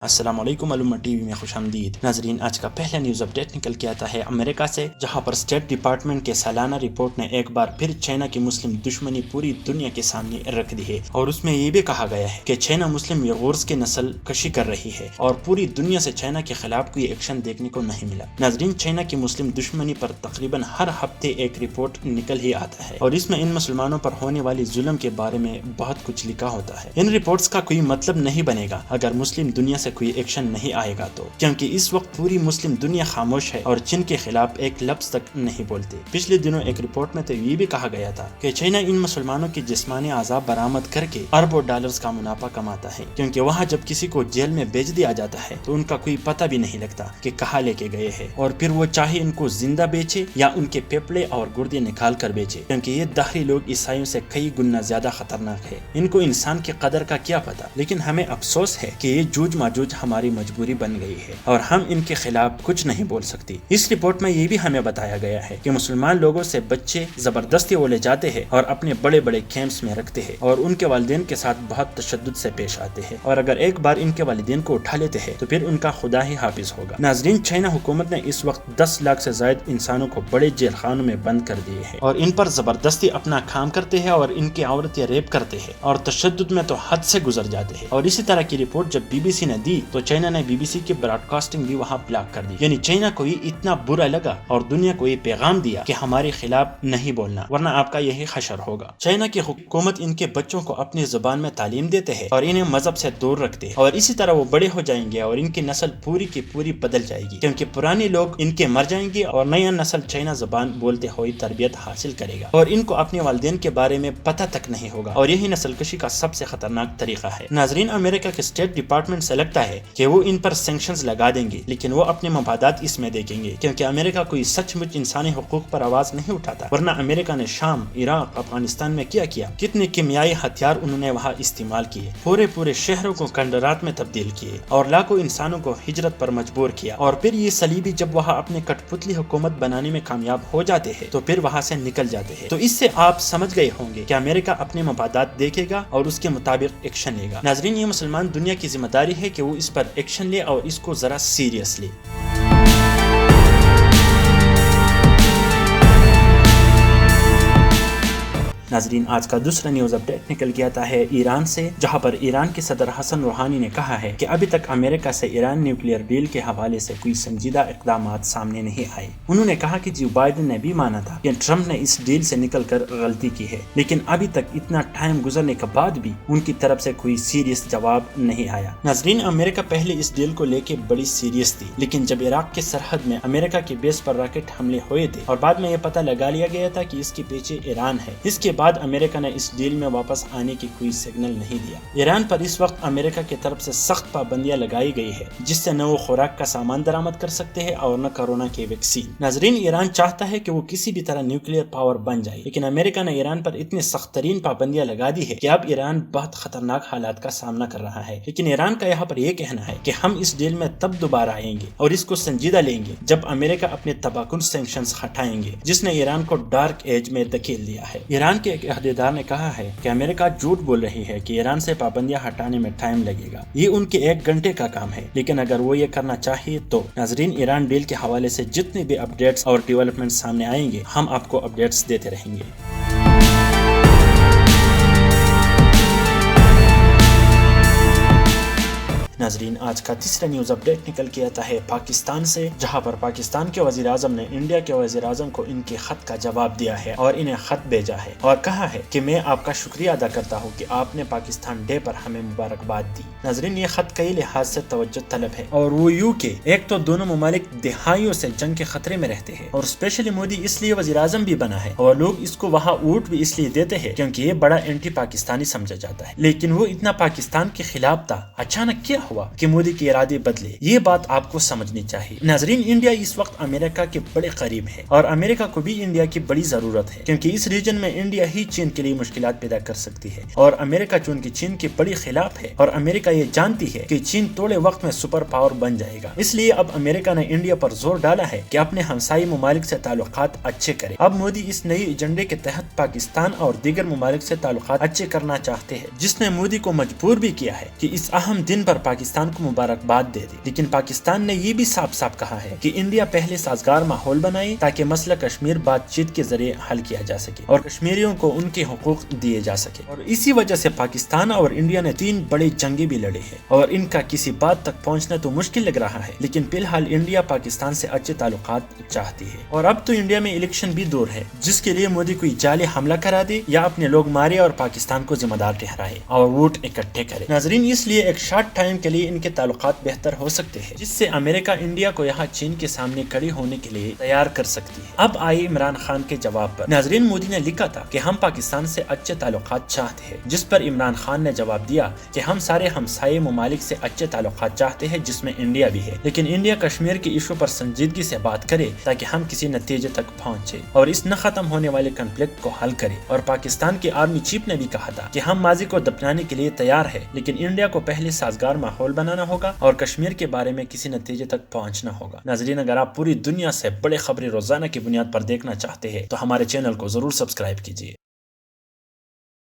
السلام علیکم معلومہ T V میں خوش آمدید ناظرین، آج کا پہلا نیوز اپڈیٹ نکل کے آتا ہے امریکہ سے، جہاں پر اسٹیٹ ڈپارٹمنٹ کے سالانہ رپورٹ نے ایک بار پھر چائنا کی مسلم دشمنی پوری دنیا کے سامنے رکھ دی ہے، اور اس میں یہ بھی کہا گیا ہے کہ چائنا مسلم ویغورز کی نسل کشی کر رہی ہے اور پوری دنیا سے چائنا کے خلاف کوئی ایکشن دیکھنے کو نہیں ملا۔ ناظرین، چائنا کی مسلم دشمنی پر تقریباً ہر ہفتے ایک رپورٹ نکل ہی آتا ہے، اور اس میں ان مسلمانوں پر ہونے والی ظلم کے بارے میں بہت کچھ لکھا ہوتا ہے۔ ان رپورٹس کا کوئی مطلب نہیں بنے گا اگر مسلم دنیا سے کوئی ایکشن نہیں آئے گا تو، کیونکہ اس وقت پوری مسلم دنیا خاموش ہے اور چین کے خلاف ایک لفظ تک نہیں بولتے۔ پچھلے دنوں ایک رپورٹ میں تو یہ بھی کہا گیا تھا کہ چائنا ان مسلمانوں کی جسمانی اعضاء برآمد کر کے اربوں ڈالرز کا منافع کماتا ہے، کیونکہ وہاں جب کسی کو جیل میں بیچ دیا جاتا ہے تو ان کا کوئی پتہ بھی نہیں لگتا کہ کہاں لے کے گئے ہیں، اور پھر وہ چاہے ان کو زندہ بیچے یا ان کے پھیپھڑے اور گردے نکال کر بیچے، کیونکہ یہ داہری لوگ عیسائیوں سے کئی گنا زیادہ خطرناک ہے۔ ان کو انسان کی قدر کا کیا پتہ، لیکن ہمیں افسوس ہے کہ یہ جوج ماجوج ہماری مجبوری بن گئی ہے اور ہم ان کے خلاف کچھ نہیں بول سکتی۔ اس رپورٹ میں یہ بھی ہمیں بتایا گیا ہے کہ مسلمان لوگوں سے بچے زبردستی وہ لے جاتے ہیں اور اپنے بڑے بڑے کیمپس میں رکھتے ہیں، اور ان کے والدین کے ساتھ بہت تشدد سے پیش آتے ہیں، اور اگر ایک بار ان کے والدین کو اٹھا لیتے ہیں تو پھر ان کا خدا ہی حافظ ہوگا۔ ناظرین، چائنا حکومت نے اس وقت 10 لاکھ سے زائد انسانوں کو بڑے جیل خانوں میں بند کر دیے ہیں، اور ان پر زبردستی اپنا کام کرتے ہیں اور ان کی عورتیں ریپ کرتے ہیں، اور تشدد میں تو حد سے گزر جاتے ہیں۔ اور اسی طرح کی رپورٹ جب بی بی سی نے دی تو چائنا نے بی بی سی کی براڈ کاسٹنگ بھی وہاں بلاک کر دی، یعنی چائنا کو یہ اتنا برا لگا اور دنیا کو یہ پیغام دیا کہ ہمارے خلاف نہیں بولنا ورنہ آپ کا یہی حشر ہوگا۔ چائنا کی حکومت ان کے بچوں کو اپنی زبان میں تعلیم دیتے ہیں اور انہیں مذہب سے دور رکھتے ہیں، اور اسی طرح وہ بڑے ہو جائیں گے اور ان کی نسل پوری کی پوری بدل جائے گی، کیونکہ پرانے لوگ ان کے مر جائیں گے اور نیا نسل چائنا زبان بولتے ہوئے تربیت حاصل کرے گا، اور ان کو اپنے والدین کے بارے میں پتہ تک نہیں ہوگا، اور یہی نسل کشی کا سب سے خطرناک طریقہ ہے۔ ناظرین، امریکہ کے اسٹیٹ ڈپارٹمنٹ سے لگتا ہے کہ وہ ان پر سینکشنز لگا دیں گے، لیکن وہ اپنے مفادات اس میں دیکھیں گے، کیونکہ امریکہ کوئی سچ مچ انسانی حقوق پر آواز نہیں اٹھاتا، ورنہ امریکہ نے شام، عراق، افغانستان میں کیا کتنے کیمیائی ہتھیار انہوں نے وہاں استعمال کیے، پورے شہروں کو کھنڈرات میں تبدیل کیے اور لاکھوں انسانوں کو ہجرت پر مجبور کیا، اور پھر یہ صلیبی جب وہاں اپنے کٹ پتلی حکومت بنانے میں کامیاب ہو جاتے ہیں تو پھر وہاں سے نکل جاتے ہیں۔ تو اس سے آپ سمجھ گئے ہوں گے کہ امریکہ اپنے مفادات دیکھے گا اور اس کے مطابق ایکشن لے گا۔ ناظرین، یہ مسلمان دنیا کی ذمہ داری ہے کہ وہ اس پر ایکشن لے اور اس کو ذرا سیریس لے۔ ناظرین، آج کا دوسرا نیوز اپڈیٹ نکل کے آتا ہے ایران سے، جہاں پر ایران کے صدر حسن روحانی نے کہا ہے کہ ابھی تک امریکہ سے ایران نیوکلیئر ڈیل کے حوالے سے کوئی سنجیدہ اقدامات سامنے نہیں آئے۔ انہوں نے کہا کہ جو بائیڈن نے بھی مانا تھا کہ ٹرمپ نے اس ڈیل سے نکل کر غلطی کی ہے، لیکن ابھی تک اتنا ٹائم گزرنے کے بعد بھی ان کی طرف سے کوئی سیریس جواب نہیں آیا۔ ناظرین، امریکہ پہلے اس ڈیل کو لے کے بڑی سیریس تھی، لیکن جب عراق کے سرحد میں امریکہ کی بیس پر راکٹ حملے ہوئے تھے اور بعد میں یہ پتہ لگا لیا گیا تھا کہ اس کے پیچھے ایران ہے، اس کے بعد امریکہ نے اس ڈیل میں واپس آنے کی کوئی سگنل نہیں دیا۔ ایران پر اس وقت امریکہ کی طرف سے سخت پابندیاں لگائی گئی ہے، جس سے نہ وہ خوراک کا سامان درآمد کر سکتے ہیں اور نہ کورونا کی ویکسین۔ ناظرین، ایران چاہتا ہے کہ وہ کسی بھی طرح نیوکلیئر پاور بن جائے، لیکن امریکہ نے ایران پر اتنی سخت ترین پابندیاں لگا دی ہے کہ اب ایران بہت خطرناک حالات کا سامنا کر رہا ہے۔ لیکن ایران کا یہاں پر یہ کہنا ہے کہ ہم اس ڈیل میں تب دوبارہ آئیں گے اور اس کو سنجیدہ لیں گے جب امریکہ اپنے تباہ کن سینکشنز ہٹائیں گے، جس نے ایران کو ڈارک ایج میں دھکیل دیا ہے۔ ایران کے ایک عہدیدار نے کہا ہے کہ امریکہ جھوٹ بول رہی ہے کہ ایران سے پابندیاں ہٹانے میں ٹائم لگے گا، یہ ان کے 1 گھنٹے کا کام ہے، لیکن اگر وہ یہ کرنا چاہیے تو۔ ناظرین، ایران ڈیل کے حوالے سے جتنے بھی اپڈیٹس اور ڈیولپمنٹ سامنے آئیں گے ہم آپ کو اپڈیٹس دیتے رہیں گے۔ ناظرین، آج کا تیسرا نیوز اپڈیٹ نکل کے آتا ہے پاکستان سے، جہاں پر پاکستان کے وزیر اعظم نے انڈیا کے وزیر اعظم کو ان کے خط کا جواب دیا ہے اور انہیں خط بھیجا ہے اور کہا ہے کہ میں آپ کا شکریہ ادا کرتا ہوں کہ آپ نے پاکستان ڈے پر ہمیں مبارکباد دی۔ ناظرین، یہ خط کئی لحاظ سے توجہ طلب ہے، اور وہ یوں کہ ایک تو دونوں ممالک دہائیوں سے جنگ کے خطرے میں رہتے ہیں، اور اسپیشلی مودی اس لیے وزیر اعظم بھی بنا ہے اور لوگ اس کو وہاں ووٹ بھی اس لیے دیتے ہیں کیونکہ یہ بڑا اینٹی پاکستانی سمجھا جاتا ہے، لیکن وہ اتنا پاکستان کے خلاف تھا، اچانک کیا ہوا کہ مودی کے ارادے بدلے؟ یہ بات آپ کو سمجھنی چاہیے۔ ناظرین، انڈیا اس وقت امریکہ کے بڑے قریب ہے اور امریکہ کو بھی انڈیا کی بڑی ضرورت ہے، کیونکہ اس ریجن میں انڈیا ہی چین کے لیے مشکلات پیدا کر سکتی ہے، اور امریکہ چونکہ چین کے بڑی خلاف ہے اور امریکہ یہ جانتی ہے کہ چین تھوڑے وقت میں سپر پاور بن جائے گا، اس لیے اب امریکہ نے انڈیا پر زور ڈالا ہے کہ اپنے ہمسائی ممالک سے تعلقات اچھے کرے۔ اب مودی اس نئی ایجنڈے کے تحت پاکستان اور دیگر ممالک سے تعلقات اچھے کرنا چاہتے ہیں، جس نے مودی کو مجبور بھی کیا ہے کہ اس اہم دن پر پاکستان کو مبارکباد دے دی، لیکن پاکستان نے یہ بھی صاف صاف کہا ہے کہ انڈیا پہلے سازگار ماحول بنائے تاکہ مسئلہ کشمیر بات چیت کے ذریعے حل کیا جا سکے اور کشمیریوں کو ان کے حقوق دیے جا سکے۔ اور اسی وجہ سے پاکستان اور انڈیا نے 3 بڑے جنگیں بھی لڑے ہیں اور ان کا کسی بات تک پہنچنا تو مشکل لگ رہا ہے، لیکن فی الحال انڈیا پاکستان سے اچھے تعلقات چاہتی ہے۔ اور اب تو انڈیا میں الیکشن بھی دور ہے، جس کے لیے مودی کوئی جعلی حملہ کرا دے یا اپنے لوگ مارے اور پاکستان کو ذمہ دار ٹھہرائے اور ووٹ اکٹھے کرے۔ ناظرین، اس لیے ایک شارٹ ٹائم کے لیے ان کے تعلقات بہتر ہو سکتے ہیں، جس سے امریکہ انڈیا کو یہاں چین کے سامنے کھڑی ہونے کے لیے تیار کر سکتی ہے۔ اب آئی عمران خان کے جواب پر۔ ناظرین، مودی نے لکھا تھا کہ ہم پاکستان سے اچھے تعلقات چاہتے ہیں، جس پر عمران خان نے جواب دیا کہ ہم سارے ہمسائے ممالک سے اچھے تعلقات چاہتے ہیں، جس میں انڈیا بھی ہے، لیکن انڈیا کشمیر کے ایشو پر سنجیدگی سے بات کرے تاکہ ہم کسی نتیجے تک پہنچے اور اس نہ ختم ہونے والے کنفلکٹ کو حل کرے۔ اور پاکستان کے آرمی چیف نے بھی کہا تھا کہ ہم ماضی کو دفنانے کے لیے تیار ہے، لیکن انڈیا کو پہلے سازگار ماحول بنانا ہوگا اور کشمیر کے بارے میں کسی نتیجے تک پہنچنا ہوگا۔ ناظرین، اگر آپ پوری دنیا سے بڑے خبریں روزانہ کی بنیاد پر دیکھنا چاہتے ہیں تو ہمارے چینل کو ضرور سبسکرائب کیجیے۔